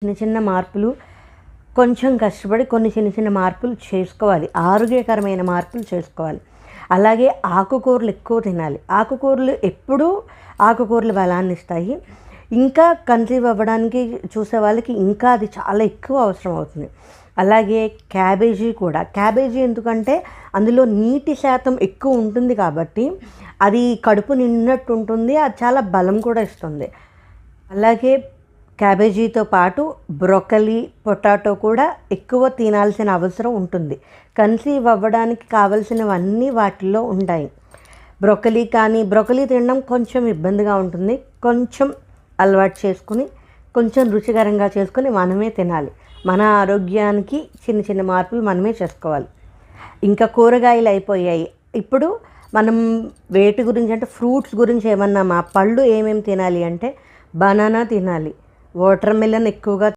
చిన్న చిన్న మార్పులు కొంచెం కష్టపడి కొన్ని చిన్న చిన్న మార్పులు చేసుకోవాలి. ఆరోగ్యకరమైన మార్పులు చేసుకోవాలి. అలాగే ఆకుకూరలు ఎక్కువ తినాలి. ఆకుకూరలు ఎప్పుడూ ఆకుకూరలు బలాన్ని ఇస్తాయి. ఇంకా కన్సీవ్ అవ్వడానికి చూసే వాళ్ళకి ఇంకా అది చాలా ఎక్కువ అవసరం అవుతుంది. అలాగే క్యాబేజీ కూడా. క్యాబేజీ ఎందుకంటే అందులో నీటి శాతం ఎక్కువ ఉంటుంది కాబట్టి అది కడుపు నిండినట్టు ఉంటుంది. అది చాలా బలం కూడా ఇస్తుంది. అలాగే క్యాబేజీతో పాటు బ్రోకలీ, పొటాటో కూడా ఎక్కువ తినాల్సిన అవసరం ఉంటుంది. కన్సీవ్ అవ్వడానికి కావాల్సినవన్నీ వాటిల్లో ఉంటాయి. బ్రోకలీ తినడం కొంచెం ఇబ్బందిగా ఉంటుంది. కొంచెం అలవాటు చేసుకుని కొంచెం రుచికరంగా చేసుకుని మనమే తినాలి. మన ఆరోగ్యానికి చిన్న చిన్న మార్పులు మనమే చేసుకోవాలి. ఇంకా కూరగాయలు అయిపోయాయి. ఇప్పుడు మనం వేటి గురించి అంటే ఫ్రూట్స్ గురించి ఏమన్నా పళ్ళు ఏమేమి తినాలి అంటే బనానా తినాలి, వాటర్ మిలన్ ఎక్కువగా